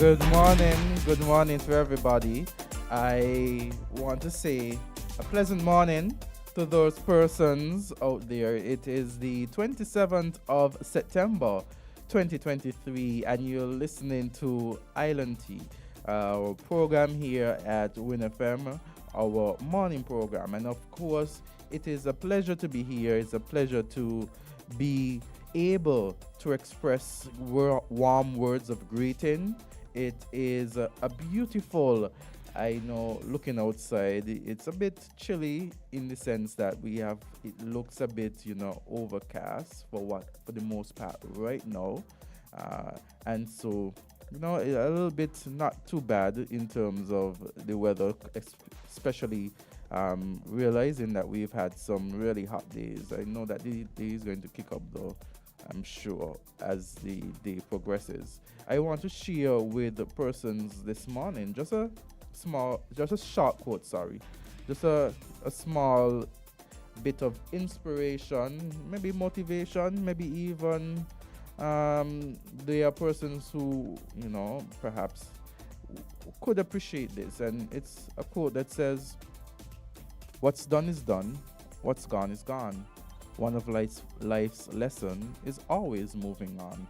Good morning to everybody. I want to say a pleasant morning to those persons out there. It is the 27th of September 2023, and you're listening to Island Tea, our program here at WinFM, our morning program. And of course, it is a pleasure to be here. It's a pleasure to be able to express warm words of greeting. It is a beautiful, I know, looking outside, it's a bit chilly in the sense that it looks a bit, overcast for the most part right now. And so, a little bit not too bad in terms of the weather, especially realizing that we've had some really hot days. I know that the day is going to kick up though, I'm sure, as the day progresses. I want to share with the persons this morning just a short quote, sorry. Just a small bit of inspiration, maybe motivation, maybe even there are persons who, perhaps could appreciate this. And it's a quote that says, "What's done is done, what's gone is gone. One of life's lesson is always moving on.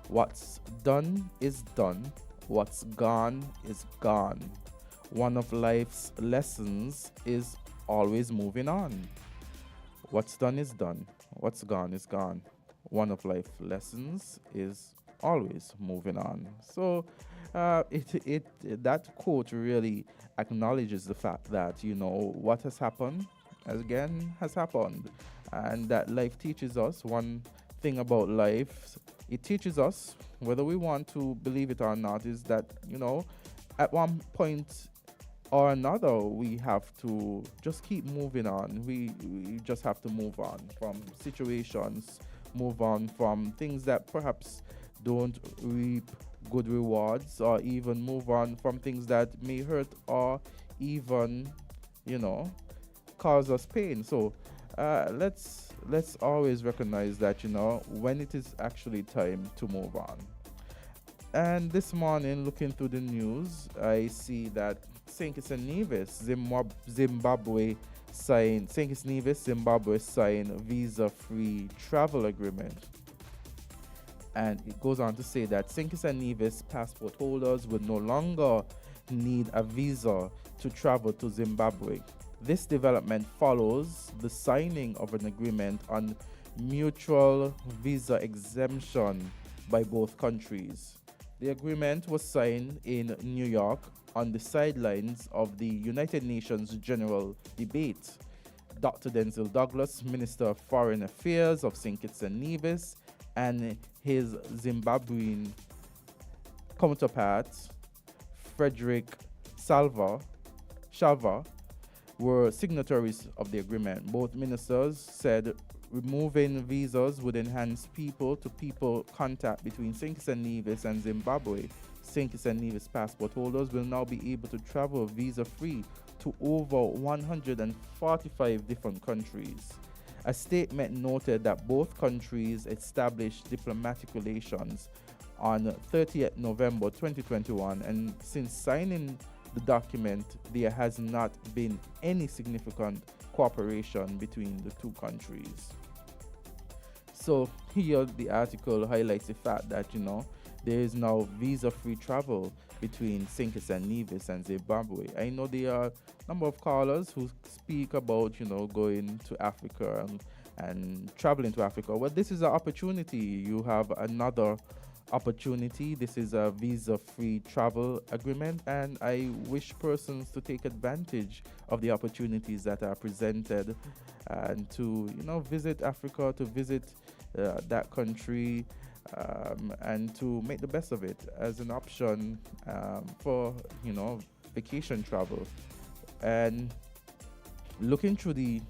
What's done is done, what's gone is gone. One of life's lessons is always moving on. What's done is done, what's gone is gone. One of life's lessons is always moving on." So, that quote really acknowledges the fact that what has happened again has happened, and that life teaches us one thing about life. It teaches us, whether we want to believe it or not, is that at one point or another, we have to just keep moving on. We just have to move on from situations, move on from things that perhaps don't reap good rewards, or even move on from things that may hurt or even, cause us pain. So let's always recognize that when it is actually time to move on. And this morning, looking through the news, I see that Zimbabwe signed visa-free travel agreement. And it goes on to say that Saint and Nevis passport holders will no longer need a visa to travel to Zimbabwe. This development follows the signing of an agreement on mutual visa exemption by both countries. The agreement was signed in New York on the sidelines of the United Nations General Debate. Dr. Denzel Douglas, Minister of Foreign Affairs of St. Kitts and Nevis, and his Zimbabwean counterpart, Frederick Shalva, were signatories of the agreement. Both ministers said removing visas would enhance people-to-people contact between St. Kitts and Nevis and Zimbabwe. St. Kitts and Nevis passport holders will now be able to travel visa-free to over 145 different countries. A statement noted that both countries established diplomatic relations on 30th November 2021, and since signing the document, there has not been any significant cooperation between the two countries. So here the article highlights the fact that there is now visa-free travel between St. Kitts and Nevis and Zimbabwe. I know there are a number of callers who speak about going to Africa and traveling to Africa. Well, this is an opportunity. You have another opportunity. This is a visa-free travel agreement, and I wish persons to take advantage of the opportunities that are presented and to visit Africa, to visit that country, and to make the best of it as an option for vacation travel. And looking through the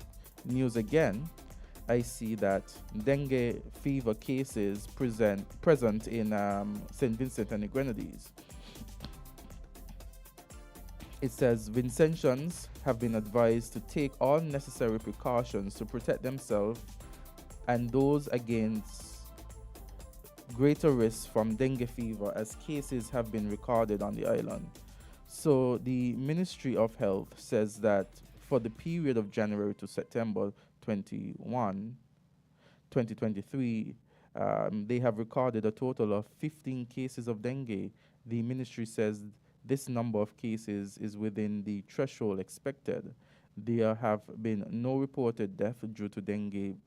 news again, I see that dengue fever cases present in St. Vincent and the Grenadines. It says Vincentians have been advised to take all necessary precautions to protect themselves and those against greater risk from dengue fever as cases have been recorded on the island. So the Ministry of Health says that for the period of January to September 21, 2023, they have recorded a total of 15 cases of dengue. The ministry says this number of cases is within the threshold expected. There have been no reported death due to dengue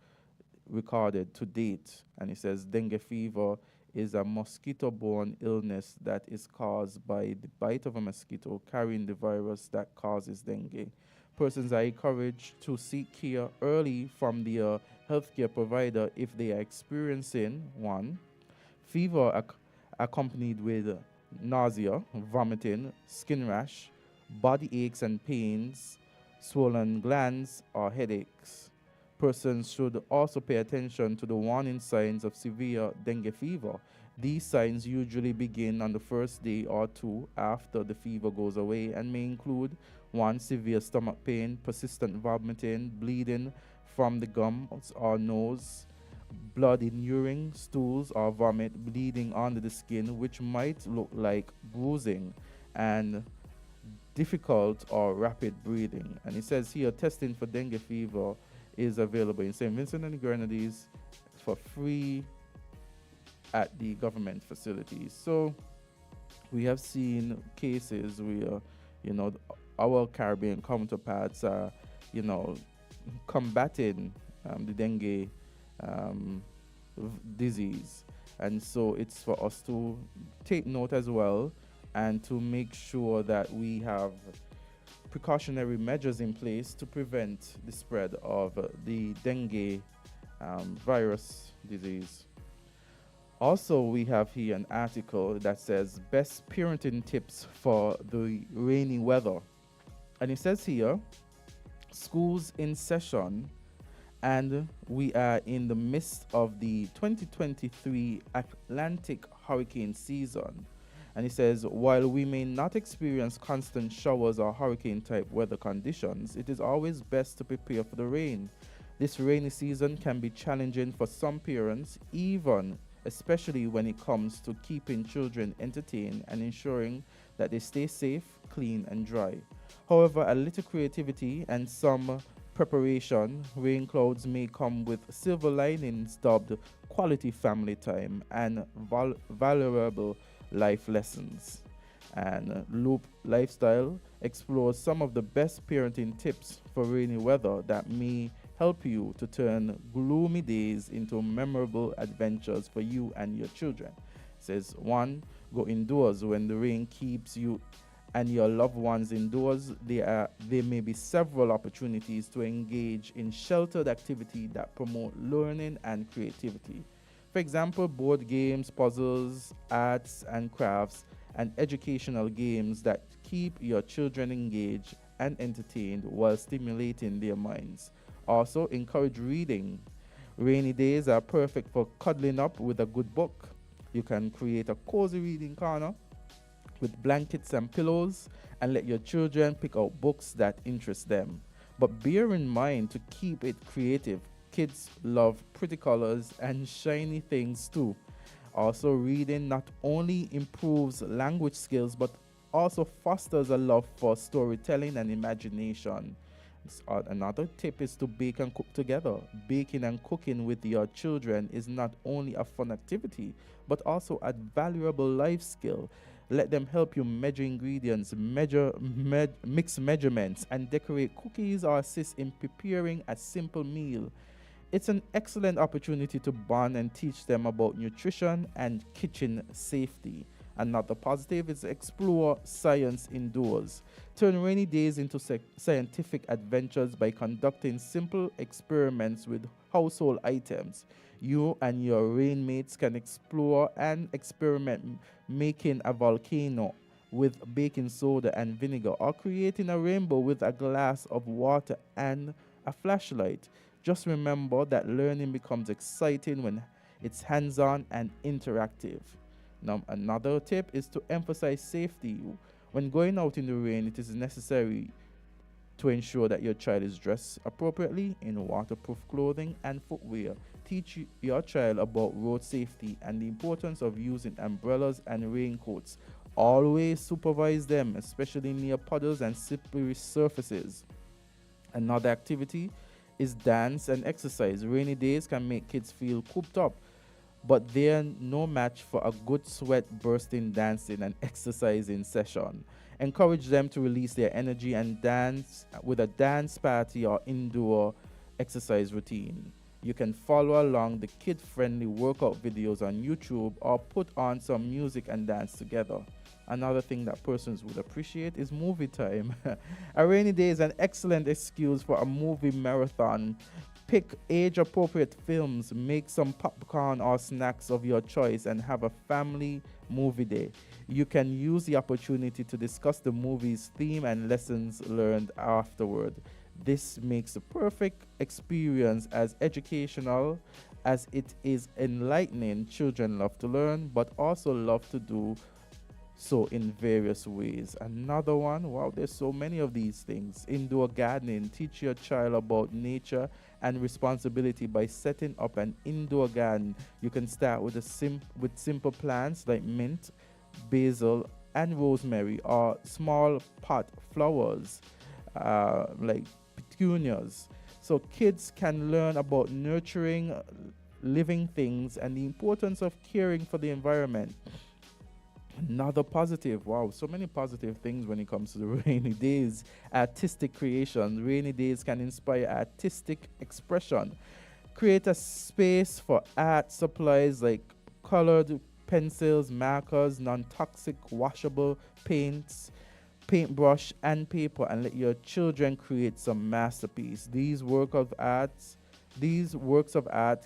recorded to date. And it says dengue fever is a mosquito borne illness that is caused by the bite of a mosquito carrying the virus that causes dengue. Persons are encouraged to seek care early from their healthcare provider if they are experiencing one, fever accompanied with nausea, vomiting, skin rash, body aches and pains, swollen glands, or headaches. Persons should also pay attention to the warning signs of severe dengue fever. These signs usually begin on the first day or two after the fever goes away and may include 1. Severe stomach pain, persistent vomiting, bleeding from the gums or nose, blood in urine, stools or vomit, bleeding under the skin, which might look like bruising, and difficult or rapid breathing. And it says here testing for dengue fever is available in St. Vincent and the Grenadines for free at the government facilities. So we have seen cases where, our Caribbean counterparts are, combating the dengue disease. And so it's for us to take note as well and to make sure that we have precautionary measures in place to prevent the spread of the dengue virus disease. Also, we have here an article that says best parenting tips for the rainy weather. And it says here, schools in session, and we are in the midst of the 2023 Atlantic hurricane season. And it says, while we may not experience constant showers or hurricane-type weather conditions, it is always best to prepare for the rain. This rainy season can be challenging for some parents, especially when it comes to keeping children entertained and ensuring that they stay safe, clean, and dry. However, a little creativity and some preparation, rain clouds may come with silver linings dubbed quality family time and valuable life lessons. And Loop Lifestyle explores some of the best parenting tips for rainy weather that may help you to turn gloomy days into memorable adventures for you and your children. It says 1. Go indoors when the rain keeps you and your loved ones indoors. There may be several opportunities to engage in sheltered activity that promote learning and creativity. For example, board games, puzzles, arts and crafts, and educational games that keep your children engaged and entertained while stimulating their minds. Also, encourage reading. Rainy days are perfect for cuddling up with a good book. You can create a cozy reading corner with blankets and pillows and let your children pick out books that interest them. But bear in mind to keep it creative. Kids love pretty colors and shiny things too. Also, reading not only improves language skills but also fosters a love for storytelling and imagination. Another tip is to bake and cook together. Baking and cooking with your children is not only a fun activity but also a valuable life skill. Let them help you measure ingredients, mix measurements, and decorate cookies or assist in preparing a simple meal. It's an excellent opportunity to bond and teach them about nutrition and kitchen safety. Another positive is explore science indoors. Turn rainy days into scientific adventures by conducting simple experiments with household items. You and your rainmates can explore and experiment making a volcano with baking soda and vinegar, or creating a rainbow with a glass of water and a flashlight. Just remember that learning becomes exciting when it's hands-on and interactive. Now, another tip is to emphasize safety. When going out in the rain, it is necessary to ensure that your child is dressed appropriately in waterproof clothing and footwear. Teach your child about road safety and the importance of using umbrellas and raincoats. Always supervise them, especially near puddles and slippery surfaces. Another activity is dance and exercise. Rainy days can make kids feel cooped up, but they're no match for a good sweat bursting dancing and exercising session. Encourage them to release their energy and dance with a dance party or indoor exercise routine. You can follow along the kid friendly workout videos on YouTube or put on some music and dance together. Another thing that persons would appreciate is movie time. A rainy day is an excellent excuse for a movie marathon. Pick age appropriate films, make some popcorn or snacks of your choice, and have a family movie day. You can use the opportunity to discuss the movie's theme and lessons learned afterward. This makes the perfect experience as educational as it is enlightening. Children love to learn, but also love to do so in various ways. Another one, wow, there's so many of these things. Indoor gardening. Teach your child about nature and responsibility by setting up an indoor garden. You can start with with simple plants like mint, basil, and rosemary, or small pot flowers like petunias. So kids can learn about nurturing living things and the importance of caring for the environment. Another positive, wow, so many positive things when it comes to the rainy days. Artistic creation. Rainy days can inspire artistic expression. Create a space for art supplies like colored pencils, markers, non-toxic washable paints, paintbrush, and paper, and let your children create some masterpiece. These works of art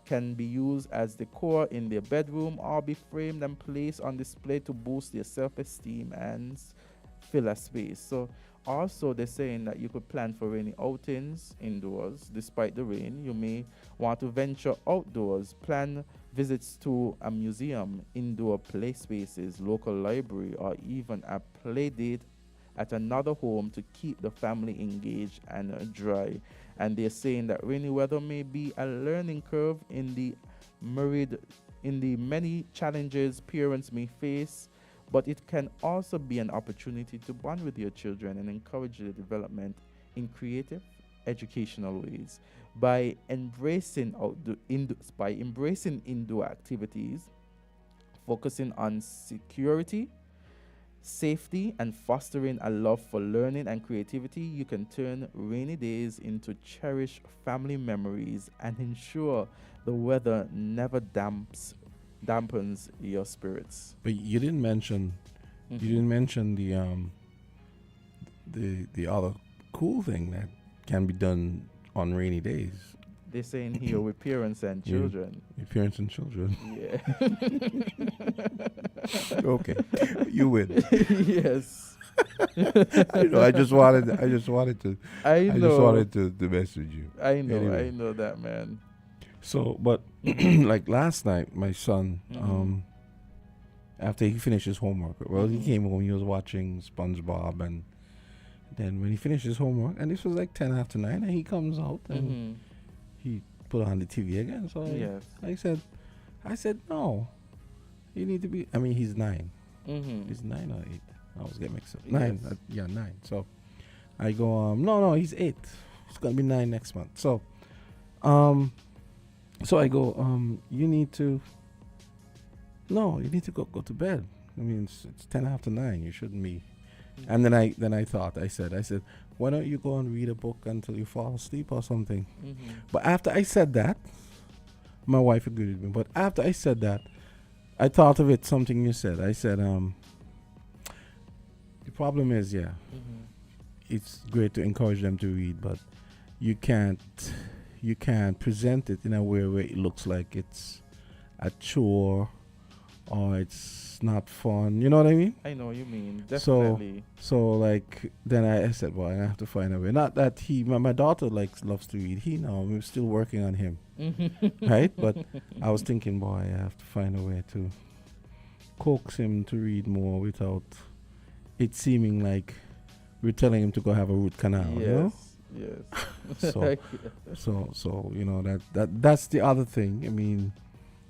can be used as decor in their bedroom or be framed and placed on display to boost their self-esteem and fill a space. So also they're saying that you could plan for rainy outings indoors. Despite the rain, you may want to venture outdoors. Plan visits to a museum, indoor play spaces, local library, or even a play date at another home to keep the family engaged and dry. And they're saying that rainy weather may be a learning curve in the many challenges parents may face, but it can also be an opportunity to bond with your children and encourage their development in creative, educational ways. By embracing indoor activities, focusing on security, safety, and fostering a love for learning and creativity, you can turn rainy days into cherished family memories and ensure the weather never dampens your spirits. But you didn't mention the other cool thing that can be done on rainy days. They're saying here with parents and children. Your parents and children. Yeah. Okay, you win. Yes. I know. I just wanted to message you. I know. Anyway. I know that, man. So, but like last night, my son, after he finished his homework, he came home. He was watching SpongeBob, and then when he finished his homework, and this was like 10 after 9, and he comes out and he put on the TV again. So I said, no, you need to be. I mean, he's 9. He's 9 or 8. I was getting mixed up. 9. Yes. 9. So I go, no, he's 8. He's gonna be 9 next month. So, so I go, you need to go to bed. I mean, it's 10 after 9. You shouldn't be. And then I thought, I said, why don't you go and read a book until you fall asleep or something? But after I said that, my wife agreed with me. But after I said that, I thought of it, something you said. I said, the problem is, it's great to encourage them to read, but you can't present it in a way where it looks like it's a chore or it's not fun. You know what I mean? I know what you mean. Definitely. So like then I said, well, I have to find a way. Not that my daughter loves to read. We're still working on him, right? But I was thinking, boy, I have to find a way to coax him to read more without it seeming like we're telling him to go have a root canal. You know. Yes. So, so you know that's the other thing. I mean,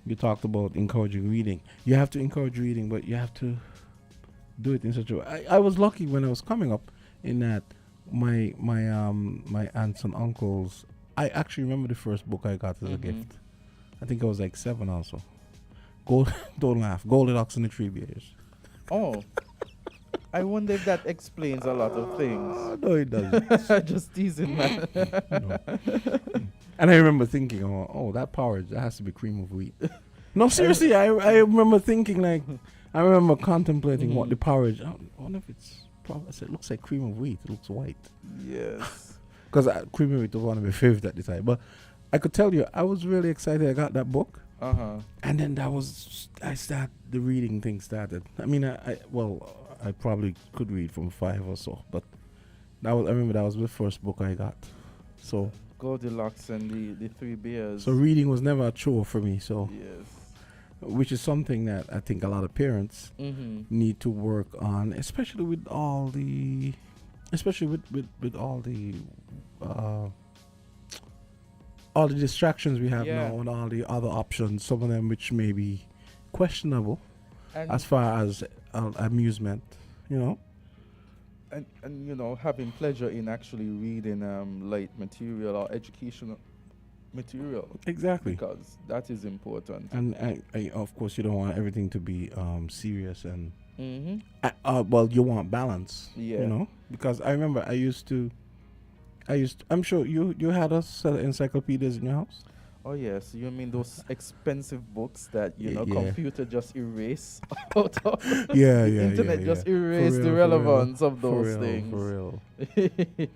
you talked about encouraging reading. You have to encourage reading, but you have to do it in such a way. I was lucky when I was coming up in that my aunts and uncles. I actually remember the first book I got as a gift. I think I was like 7 also. Don't laugh. Goldilocks and the Three Bears. Oh, I wonder if that explains a lot of things. No, it doesn't. Just teasing, man. No. And I remember thinking, oh, that porridge, that has to be cream of wheat. No, seriously, I remember thinking, like, I remember contemplating what the porridge, I wonder if it's, I said, it looks like cream of wheat. It looks white. Yes. Because cream of wheat was one of my favorites at the time. But I could tell you, I was really excited I got that book. And then the reading thing started. I mean, I probably could read from 5 or so, but I remember that was the first book I got. So Goldilocks and the Three Bears. So reading was never a chore for me. So yes, which is something that I think a lot of parents need to work on, especially with all the, all the distractions we have now and all the other options. Some of them which may be questionable and as far as amusement, you know. And you know, having pleasure in actually reading light material or educational material. Exactly. Because that is important. And I, of course, you don't want everything to be serious and well, you want balance. Yeah. You know, because I remember I'm sure you had a set of encyclopedias in your house. Oh yes, you mean those expensive books that Yeah. computer just erase out of internet just erase For the real, relevance of for those real, things. For real.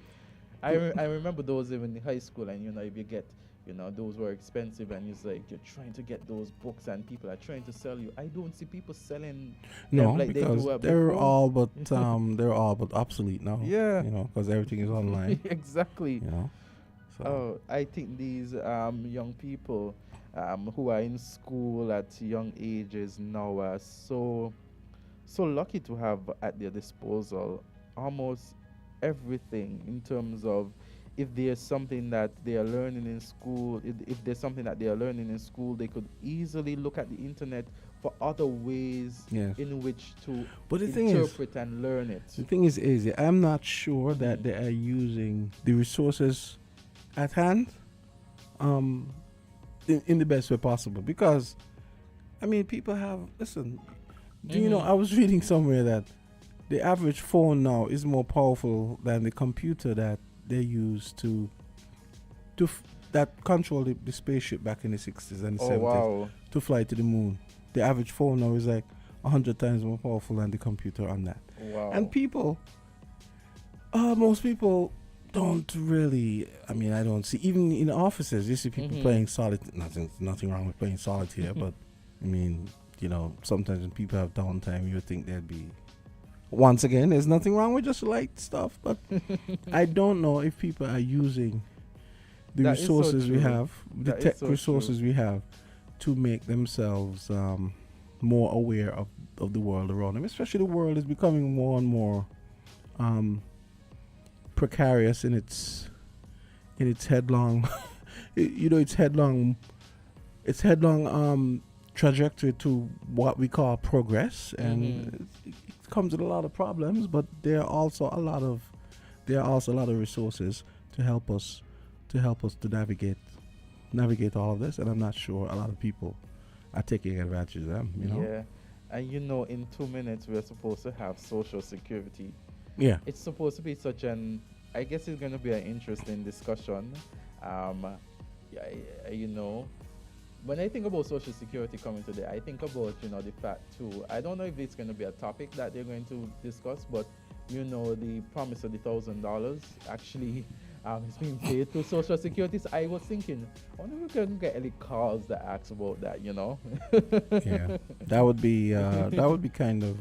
I remember those even in high school, and if you get those were expensive, and it's like you're trying to get those books and people are trying to sell you. I don't see people selling them like because they do they're before. all but obsolete now. Yeah. You know, because everything is online. Exactly. You know. So. Oh, I think these young people who are in school at young ages now are so lucky to have at their disposal almost everything in terms of if there's something that they are learning in school, if there's something that they are learning in school, they could easily look at the internet for other ways in which to interpret and learn it. The thing is, I'm not sure that they are using the resources at hand in the best way possible, because I mean, people have do you know, I was reading somewhere that the average phone now is more powerful than the computer that they used that controlled the spaceship back in the 60s and the 70s to fly to the moon. The average phone now is like 100 times more powerful than the computer on that. Wow. And most people don't really, I mean, I don't see, even in offices, you see people playing solitaire. Nothing wrong with playing solitaire, but I mean, you know, sometimes when people have downtime, you would think there'd be, once again, there's nothing wrong with just light stuff, but I don't know if people are using the resources we have, the tech resources we have, to make themselves more aware of the world around them. Especially the world is becoming more and more precarious in its headlong its headlong trajectory to what we call progress, and it comes with a lot of problems, but there are also a lot of resources to help us to navigate all of this, and I'm not sure a lot of people are taking advantage of them, you know. Yeah. And in 2 minutes we're supposed to have social security. Yeah. It's supposed to be I guess it's going to be an interesting discussion. When I think about social security coming today, I think about, the fact too, I don't know if it's going to be a topic that they're going to discuss, but, the promise of the $1,000 actually is being paid to social security. So I was thinking, I wonder if we can get any calls that ask about that, Yeah, that would be kind of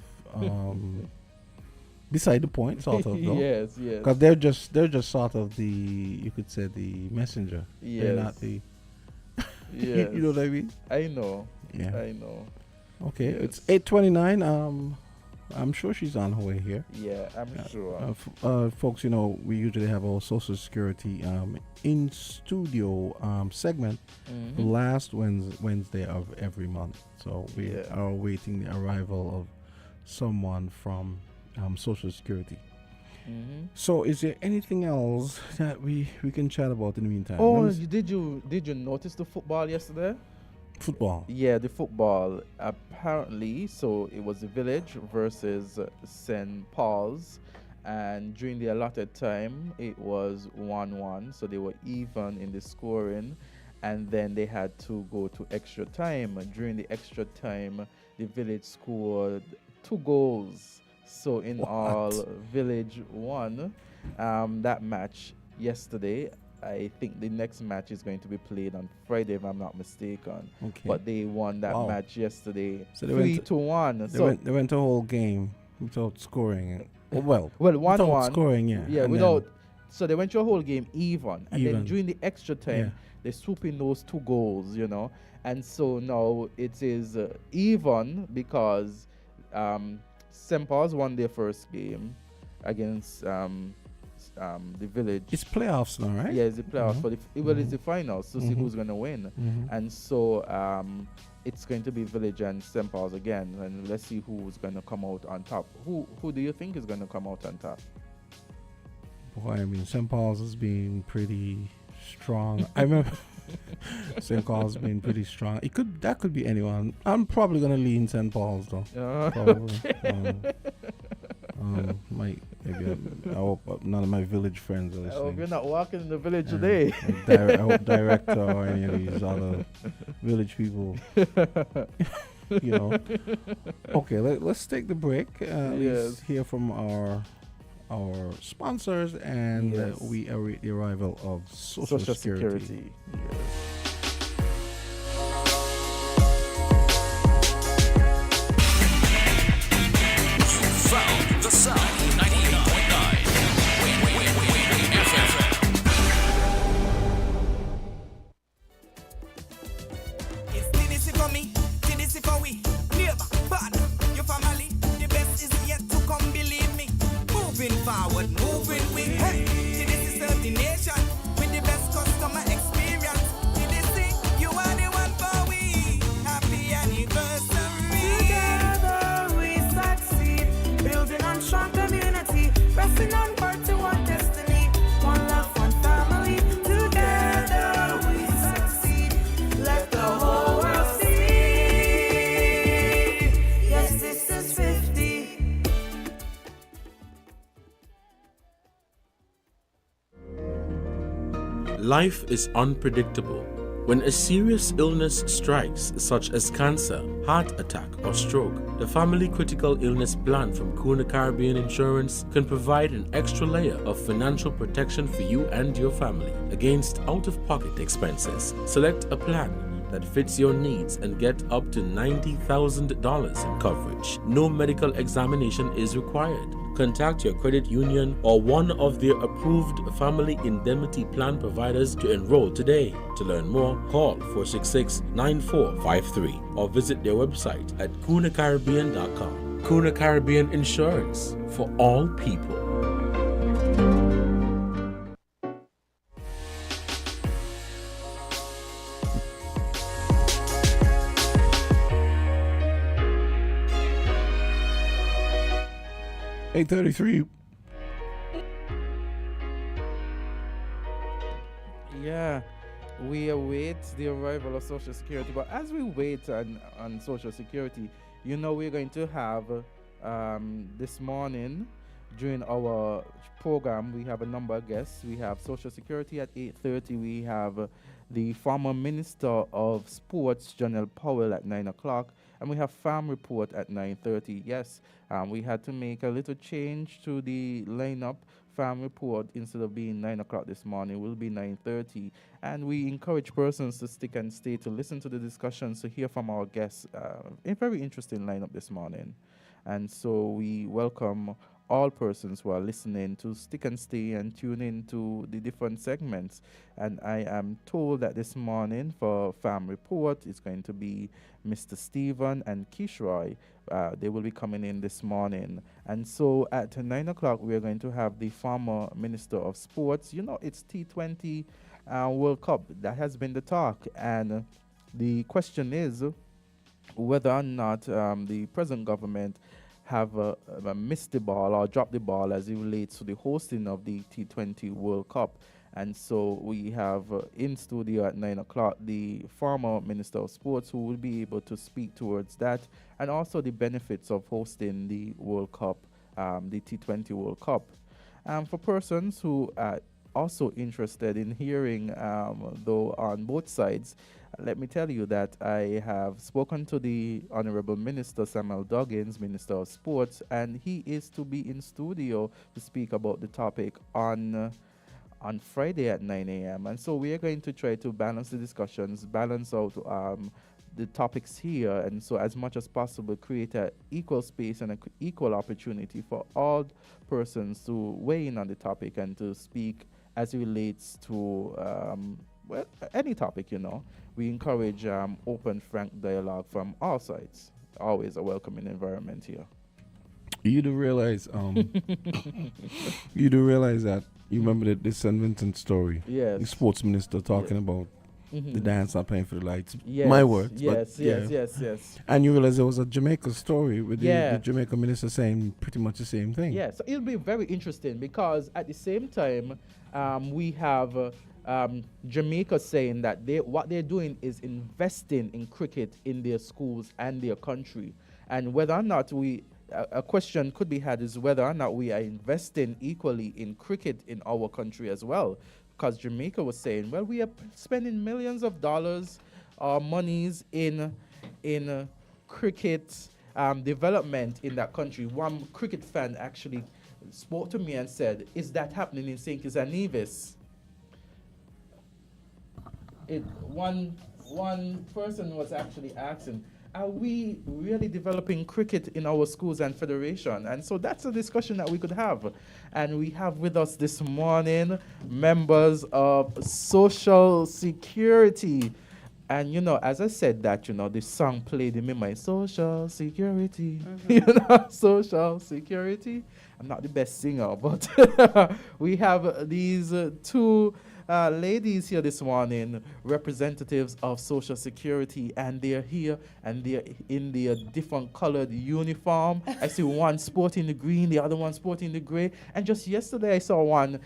beside the point, sort of, though. Yes. Because they're just sort of you could say the messenger. Yes. They're not the. Yes. You know what I mean? I know. Yeah. I know. Okay, Yes. it's 8:29. I'm sure she's on her way here. Yeah, I'm sure. Folks, you know, we usually have our Social Security in studio segment last Wednesday of every month. So we are awaiting the arrival of someone from Social Security. So is there anything else that we can chat about in the meantime? Oh, did you notice the football yesterday? Football. Yeah, the football. Apparently, so it was the Village versus St. Paul's, and during the allotted time, it was 1-1. So they were even in the scoring, and then they had to go to extra time. During the extra time, the Village scored 2 goals. So in all, Village won that match yesterday. I think the next match is going to be played on Friday, if I'm not mistaken. Okay. But they won that match yesterday, so 3-1. They went a whole game without scoring. Well, 1-1. Without scoring, yeah. Yeah, and without. So they went your whole game even, and Even. then during the extra time, they swoop in those 2 goals, you know. And so now it is even because St. Paul's won their first game against the Village. It's playoffs now, right? Yeah, it's the playoffs for it's the finals to see who's gonna win. And so it's going to be Village and St. Paul's again, and let's see who's gonna come out on top. Who do you think is gonna come out on top? Boy, I mean, St. Paul's has been pretty strong. I remember St. Paul's been pretty strong. That could be anyone. I'm probably gonna lean St. Paul's though. Probably. I hope none of my Village friends are I listening. hope you're not walking in the Village today. I hope director or any of these other Village people, you know. Okay, let's take the break. Let's hear from our sponsors, and we await the arrival of Social Security. Yes. The Sound 99.9 FM. It's Candisie for me, Candisie for we. Neighbor, partner, your family. The best is yet to come, believe me. Moving forward, moving with. Hey, Candisie serve the nation with the best customer experience. Candisie, you are the one for we. Happy anniversary. Together we succeed, building on strong community, pressing on forward to our destiny. One love, one family. Together we succeed. Let the whole world see. Yes, this is 50. Life is unpredictable. When a serious illness strikes, such as cancer, heart attack, or stroke, the Family Critical Illness Plan from Kuna Caribbean Insurance can provide an extra layer of financial protection for you and your family against out-of-pocket expenses. Select a plan that fits your needs and get up to $90,000 in coverage. No medical examination is required. Contact your credit union or one of their approved family indemnity plan providers to enroll today. To learn more, call 466-9453 or visit their website at kunacaribbean.com. Kuna Caribbean Insurance, for all people. $8.33. Yeah, we await the arrival of Social Security. But as we wait on Social Security, you know, we're going to have this morning during our program, we have a number of guests. We have Social Security at 8:30. We have the former Minister of Sports, General Powell, at 9 o'clock. And we have Farm Report at 9:30. Yes, we had to make a little change to the lineup. Farm Report, instead of being 9 o'clock this morning, will be 9:30. And we encourage persons to stick and stay to listen to the discussions, to hear from our guests. A very interesting lineup this morning. And so we welcome all persons who are listening to stick and stay and tune in to the different segments. And I am told that this morning for Farm Report, it's going to be Mr. Stephen and Kishroy. They will be coming in this morning. And so at 9 o'clock, we are going to have the former Minister of Sports. You know, it's T20 World Cup. That has been the talk. And the question is whether or not the present government have missed the ball or dropped the ball as it relates to the hosting of the T20 World Cup. And so we have in studio at 9 o'clock the former Minister of Sports, who will be able to speak towards that, and also the benefits of hosting the World Cup, the T20 World Cup. For persons who are also interested in hearing, though, on both sides, let me tell you that I have spoken to the Honorable Minister Samuel Duggins, Minister of Sports, and he is to be in studio to speak about the topic on Friday at 9 a.m. And so we are going to try to balance the discussions, balance out the topics here, and so as much as possible create an equal space and an equal opportunity for all persons to weigh in on the topic and to speak as it relates to well, any topic, you know. We encourage open, frank dialogue from all sides. Always a welcoming environment here. You do realize that you remember the St. Vincent story? Yes. The sports minister talking about the dance not paying for the lights. Yes. My words. Yes, but yes. And you realize there was a Jamaica story with Yeah. the Jamaica minister saying pretty much the same thing. Yeah, so it'll be very interesting because at the same time, we have Jamaica saying that what they're doing is investing in cricket in their schools and their country. And whether or not a question could be had is whether or not we are investing equally in cricket in our country as well. Because Jamaica was saying, well, we are spending millions of dollars or monies in cricket development in that country. One cricket fan actually spoke to me and said, is that happening in St. Kitts and Nevis? One person was actually asking, are we really developing cricket in our schools and federation? And so that's a discussion that we could have. And we have with us this morning members of Social Security. And, you know, as I said that, you know, the song played in my mind, Social Security, you know, Social Security. I'm not the best singer, but we have these two ladies here this morning, representatives of Social Security, and they're here and they're in their different colored uniform. I see one sporting the green, the other one sporting the gray, and just yesterday I saw one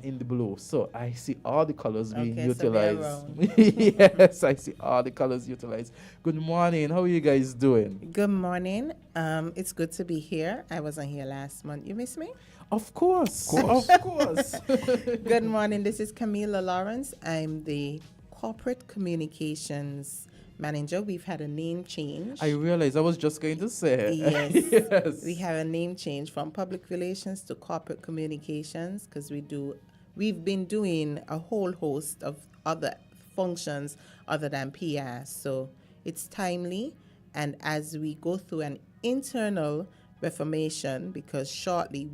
in the blue. So I see all the colors being utilized. Yes, I see all the colors utilized. Good morning. How are you guys doing? Good morning. It's good to be here. I wasn't here last month. You miss me? Of course. Good morning. This is Camila Lawrence. I'm the Corporate Communications Manager. We've had a name change. I realized I was just going to say. Yes. Yes. We have a name change from Public Relations to Corporate Communications because we've been doing a whole host of other functions other than PR. So it's timely. And as we go through an internal reformation, because shortly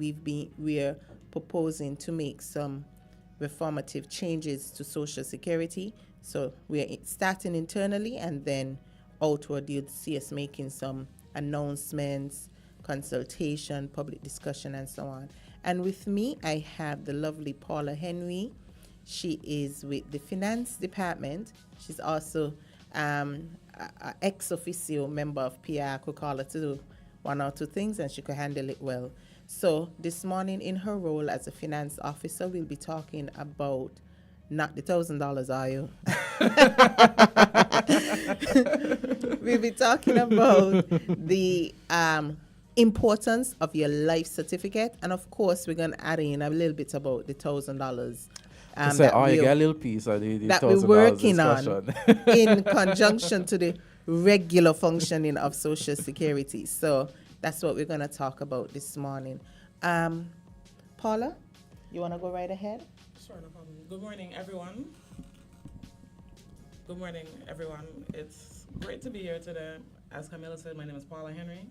we're proposing to make some reformative changes to Social Security. So we're starting internally, and then outward you'll see us making some announcements, consultation, public discussion, and so on. And with me, I have the lovely Paula Henry. She is with the Finance Department. She's also an ex officio member of PR. Could call her to do one or two things, and she could handle it well. So this morning, in her role as a finance officer, we'll be talking about not the $1,000, are you? We'll be talking about the importance of your life certificate, and of course, we're going to add in a little bit about the $1,000. You get a little piece of the that we're working discussion on in conjunction to the regular functioning of Social Security. So that's what we're going to talk about this morning. Paula, you want to go right ahead? Sure, no problem. Good morning, everyone. Good morning, everyone. It's great to be here today. As Camilla said, my name is Paula Henry,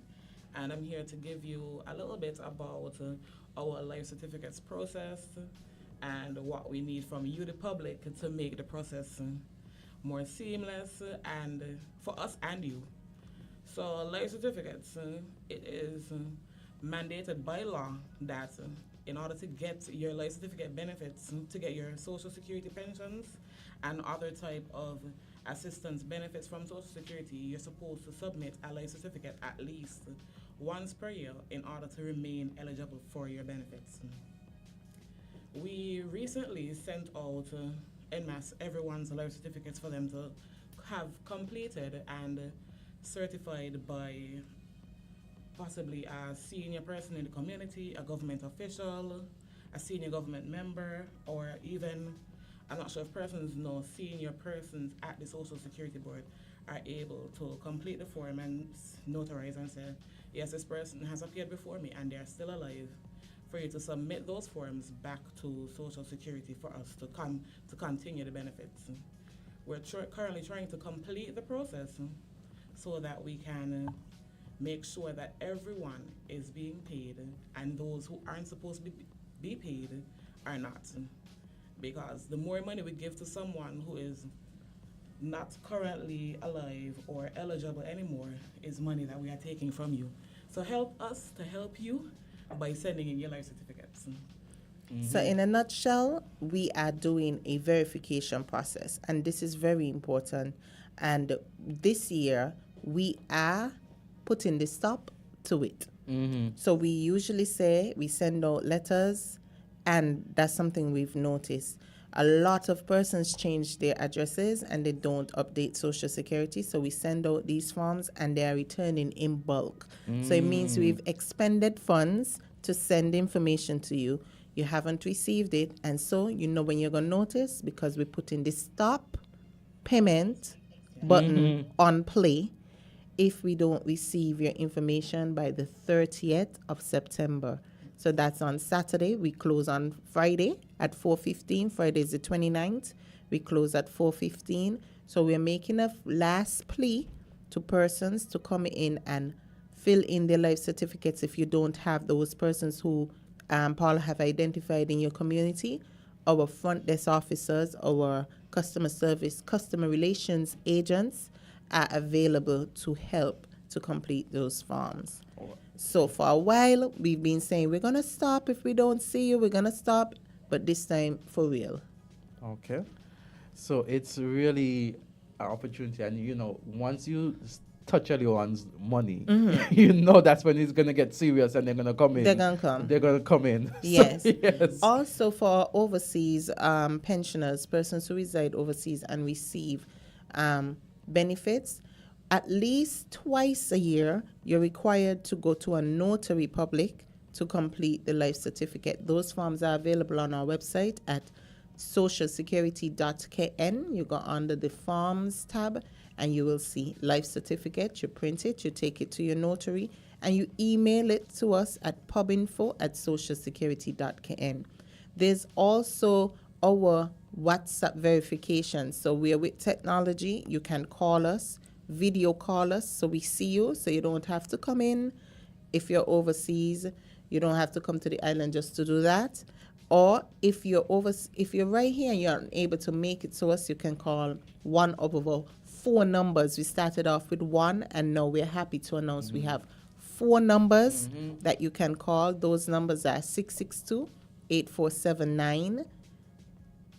and I'm here to give you a little bit about our life certificates process and what we need from you, the public, to make the process more seamless and for us and you. So life certificates, it is mandated by law that in order to get your life certificate benefits, to get your social security pensions and other type of assistance benefits from social security, you're supposed to submit a life certificate at least once per year in order to remain eligible for your benefits. We recently sent out en masse everyone's life certificates for them to have completed and certified by possibly a senior person in the community, a government official, a senior government member, or even, I'm not sure if persons know, senior persons at the Social Security Board are able to complete the form and notarize and say, yes, this person has appeared before me and they're still alive, for you to submit those forms back to Social Security for us to continue the benefits. We're currently trying to complete the process so that we can make sure that everyone is being paid and those who aren't supposed to be paid are not. Because the more money we give to someone who is not currently alive or eligible anymore is money that we are taking from you. So help us to help you by sending in your life certificates. So in a nutshell, we are doing a verification process, and this is very important. And this year, we are putting the stop to it. So we usually say we send out letters, and that's something we've noticed. A lot of persons change their addresses and they don't update Social Security. So we send out these forms and they are returning in bulk. So it means we've expended funds to send information to you. You haven't received it. And so you know when you're going to notice, because we put in the stop payment button on play if we don't receive your information by the 30th of September. So that's on Saturday. We close on Friday at 4:15. Friday is the 29th. We close at 4:15. So we're making a last plea to persons to come in and fill in their life certificates if you don't have those persons who Paul have identified in your community. Our front desk officers, our customer service, customer relations agents are available to help to complete those forms. So for a while, we've been saying, we're going to stop if we don't see you, we're going to stop, but this time for real. Okay. So it's really an opportunity. And, you know, once you touch anyone's money, you know that's when it's going to get serious and they're going to come in. They're going to come. They're going to come in. Yes. So, yes. Also for overseas pensioners, persons who reside overseas and receive benefits, at least twice a year, you're required to go to a notary public to complete the life certificate. Those forms are available on our website at socialsecurity.kn. You go under the forms tab and you will see life certificate. You print it, you take it to your notary, and you email it to us at pubinfo@socialsecurity.kn. There's also our WhatsApp verification. So we are with technology. You can call us, video call us, so we see you, so you don't have to come in. If you're overseas, you don't have to come to the island just to do that. Or if you're right here and you're unable to make it to us, you can call one of our 4 numbers. We started off with 1, and now we're happy to announce we have 4 numbers that you can call. Those numbers are 662-8479,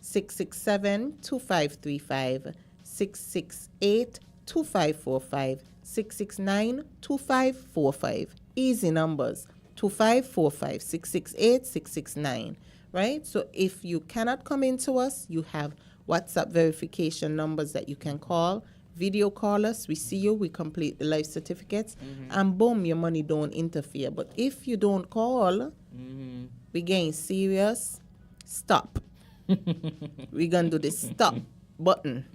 667-2535, 668-2545, 669-2545. Easy numbers. 2545, 668, 669. Right? So if you cannot come into us, you have WhatsApp verification numbers that you can call. Video call us. We see you. We complete the life certificates. And boom, your money don't interfere. But if you don't call, we getting serious. Stop. We're going to do the stop button.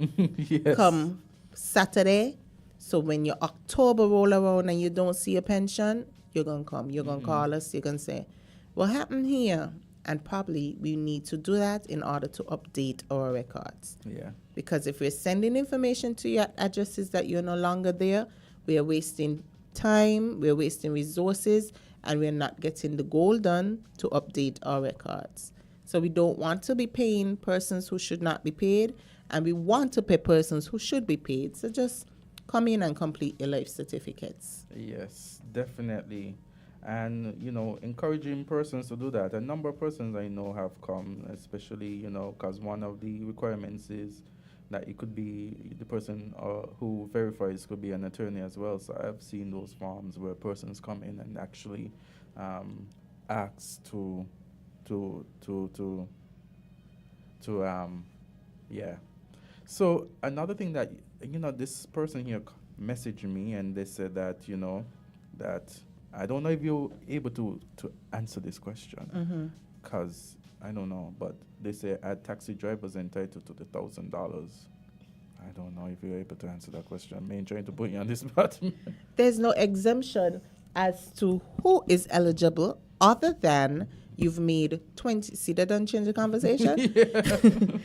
Yes. Come Saturday. So when your October roll around and you don't see a pension, you're going to come. You're going to call us. You're going to say, what happened here? And probably we need to do that in order to update our records. Yeah. Because if we're sending information to your addresses that you're no longer there, we are wasting time, we're wasting resources, and we're not getting the goal done to update our records. So we don't want to be paying persons who should not be paid, and we want to pay persons who should be paid. So just come in and complete your life certificates. Yes, definitely. And, encouraging persons to do that. A number of persons I know have come, especially, because one of the requirements is that it could be the person who verifies could be an attorney as well. So I've seen those forms where persons come in and actually ask to yeah. So another thing that this person here messaged me and they said that that I don't know if you're able to answer this question because I don't know, but they say are taxi drivers entitled to the $1,000. I don't know if you're able to answer that question. I'm trying to put you on this spot. There's no exemption as to who is eligible other than you've made 20. See, that doesn't change the conversation?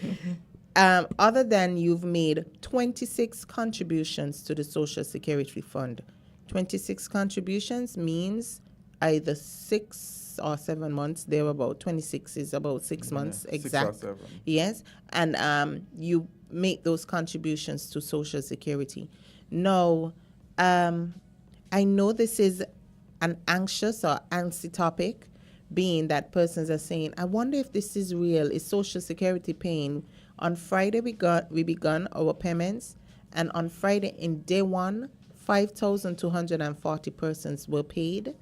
Other than you've made 26 contributions to the Social Security Fund. 26 contributions means either 6 or 7 months. They're about 26 is about 6 months exact. 6 or 7. Yes, and you make those contributions to Social Security. Now, I know this is an anxious or angsty topic, being that persons are saying, I wonder if this is real. Is Social Security paying? On Friday, we begun our payments, and on Friday, in day one, 5,240 persons were paid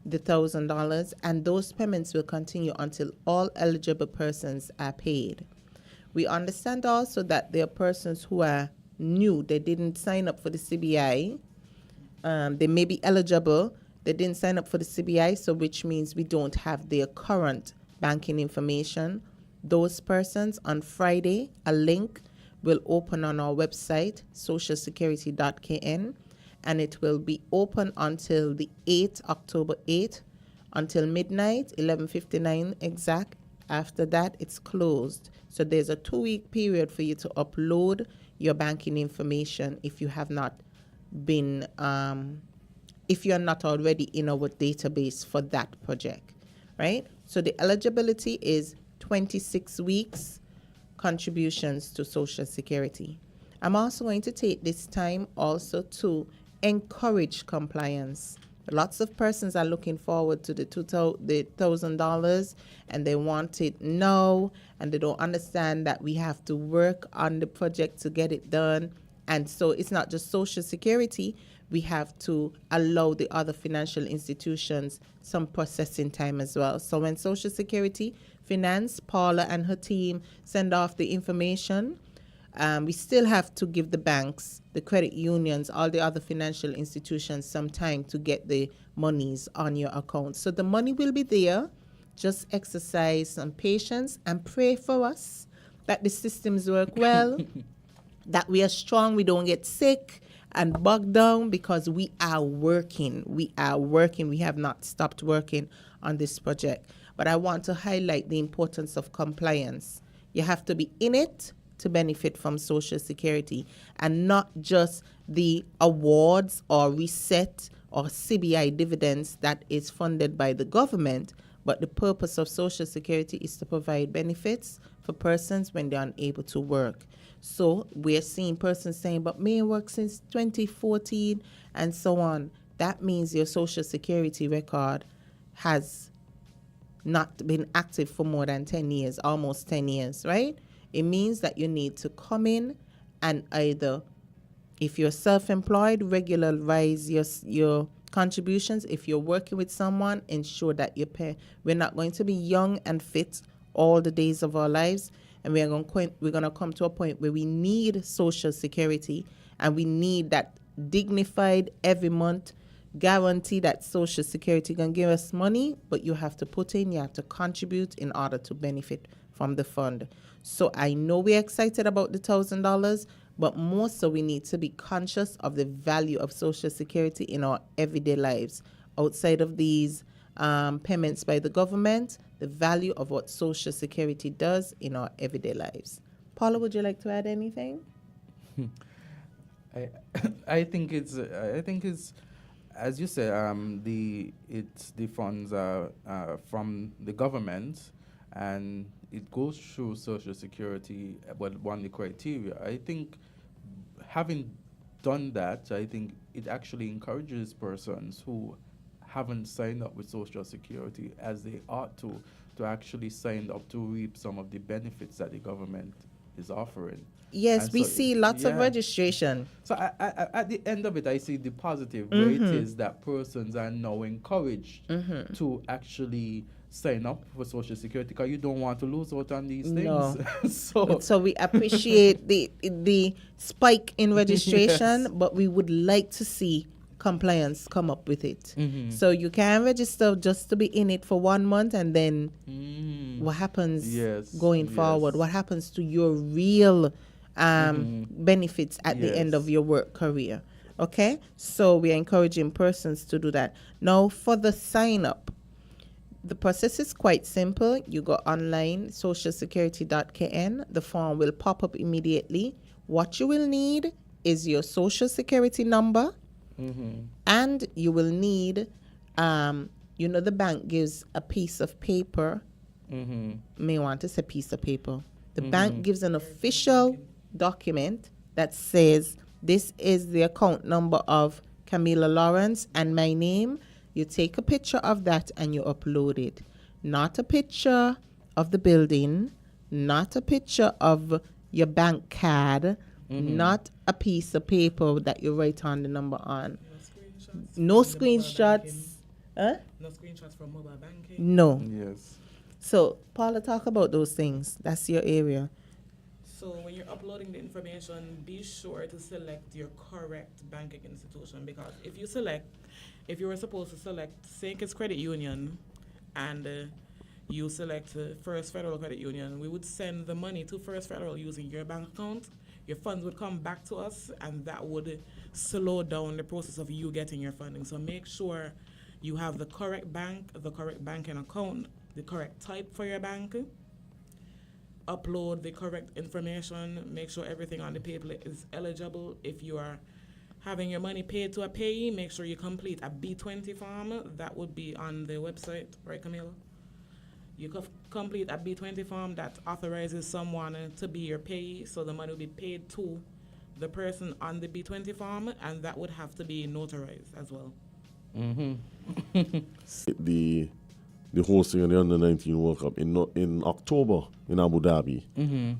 the $1,000, and those payments will continue until all eligible persons are paid. We understand also that there are persons who are new, they didn't sign up for the CBI. They may be eligible, they didn't sign up for the CBI, so which means we don't have their current banking information. Those persons, on Friday, a link will open on our website, socialsecurity.kn, and it will be open until the 8th, October 8th, until midnight, 11:59 exact. After that, it's closed. So there's a 2-week period for you to upload your banking information if you have not been, if you're not already in our database for that project, right? So the eligibility is 26 weeks contributions to Social Security. I'm also going to take this time also to encourage compliance. Lots of persons are looking forward to the $1,000 and they want it now, and they don't understand that we have to work on the project to get it done. And so it's not just Social Security, we have to allow the other financial institutions some processing time as well. So when Social Security, Finance, Paula and her team send off the information, we still have to give the banks, the credit unions, all the other financial institutions some time to get the monies on your account. So the money will be there. Just exercise some patience and pray for us that the systems work well, that we are strong, we don't get sick and bogged down, because we are working. We have not stopped working on this project. But I want to highlight the importance of compliance. You have to be in it to benefit from Social Security, and not just the awards or reset or CBI dividends that is funded by the government, but the purpose of Social Security is to provide benefits for persons when they're unable to work. So we're seeing persons saying, but me work since 2014 and so on. That means your Social Security record has not been active for more than 10 years, almost 10 years, right? It means that you need to come in and either, if you're self-employed, regularize your contributions. If you're working with someone, ensure that you pay. We're not going to be young and fit all the days of our lives, and we're going to come to a point where we need Social Security, and we need that dignified every month guarantee that Social Security can give us money, but you have to put in, you have to contribute in order to benefit from the fund. So I know we're excited about the $1,000, but more so we need to be conscious of the value of Social Security in our everyday lives. Outside of these payments by the government, the value of what Social Security does in our everyday lives. Paula, would you like to add anything? I think it's as you say, the funds are from the government, and it goes through Social Security. But one of the criteria, I think, having done that, I think it actually encourages persons who haven't signed up with Social Security as they ought to actually sign up to reap some of the benefits that the government is offering. Yes, And we so, see lots of yeah. registration. So at the end of it, I see the positive, where it is that persons are now encouraged to actually sign up for Social Security, because you don't want to lose out on these things. No. So we appreciate the spike in registration, Yes. but we would like to see compliance come up with it. So you can register just to be in it for 1 month, and then what happens Yes, going forward? yes. What happens to your real benefits at the end Yes. of your work career? Okay, so we are encouraging persons to do that. Now, for the sign up, the process is quite simple. You go online, socialsecurity.kn. The form will pop up immediately. What you will need is your social security number, and you will need, the bank gives a piece of paper. May want to say piece of paper. The bank gives an official document that says, this is the account number of Camila Lawrence and my name. You take a picture of that and you upload it. Not a picture of the building, not a picture of your bank card, not a piece of paper that you write on the number on. No screenshots. Huh? No screenshots from mobile banking. No. Yes. So, Paula, talk about those things. That's your area. So when you're uploading the information, be sure to select your correct banking institution, because if you were supposed to select St. Kitts Credit Union and you select First Federal Credit Union, we would send the money to First Federal using your bank account. Your funds would come back to us, and that would slow down the process of you getting your funding. So make sure you have the correct bank, the correct banking account, the correct type for your bank. Upload the correct information. Make sure everything on the paper is eligible. If you are having your money paid to a payee, make sure you complete a B20 form. That would be on the website, right, Camila? You complete a B20 form that authorizes someone to be your payee, so the money will be paid to the person on the B20 form, and that would have to be notarized as well. The hosting of the Under-19 World Cup in October in Abu Dhabi,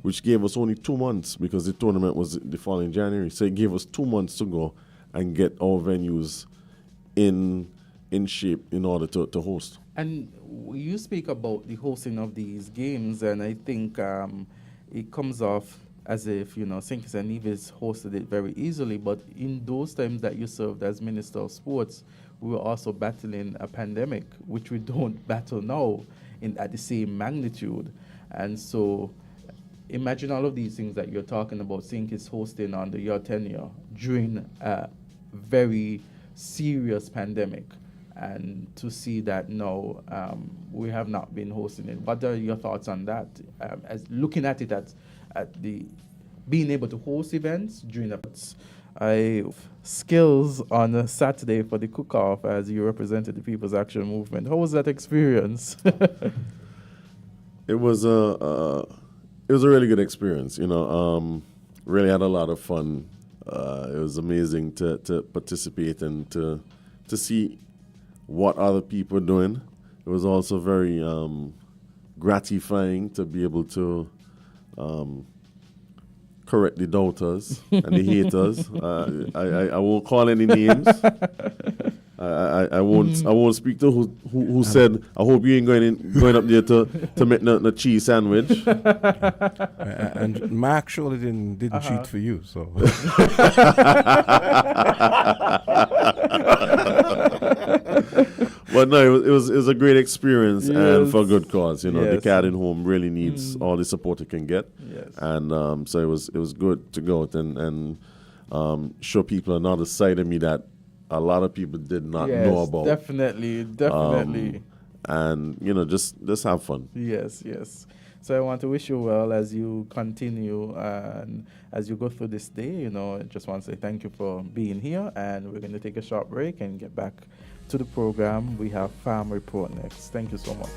which gave us only 2 months, because the tournament was the following January. So it gave us 2 months to go and get our venues in shape in order to host. And you speak about the hosting of these games, and I think it comes off as if, St. Kitts and Nevis hosted it very easily, but in those times that you served as Minister of Sports, we were also battling a pandemic, which we don't battle now at the same magnitude. And so imagine all of these things that you're talking about, St. Kitts hosting under your tenure during a very serious pandemic. And to see that now we have not been hosting it. What are your thoughts on that? As looking at it at the being able to host events during I skills on a Saturday for the cook-off as you represented the People's Action Movement. How was that experience? It was a really good experience. Really had a lot of fun. It was amazing to participate and to see what other people are doing. It was also very gratifying to be able to correct the doubters and the haters. I won't call any names. I won't speak to who said, I hope you ain't going up there to make the cheese sandwich. And Mark surely didn't cheat for you, so. But no, it was a great experience, and for a Yes. good cause. The Yes. cat in home really needs all the support it can get. Yes. And so it was good to go out and show people another side of me that a lot of people did not know about. Definitely. And just have fun. Yes. So I want to wish you well as you continue and as you go through this day. I just want to say thank you for being here, and we're going to take a short break and get back to the program. We have Farm Report next. Thank you so much.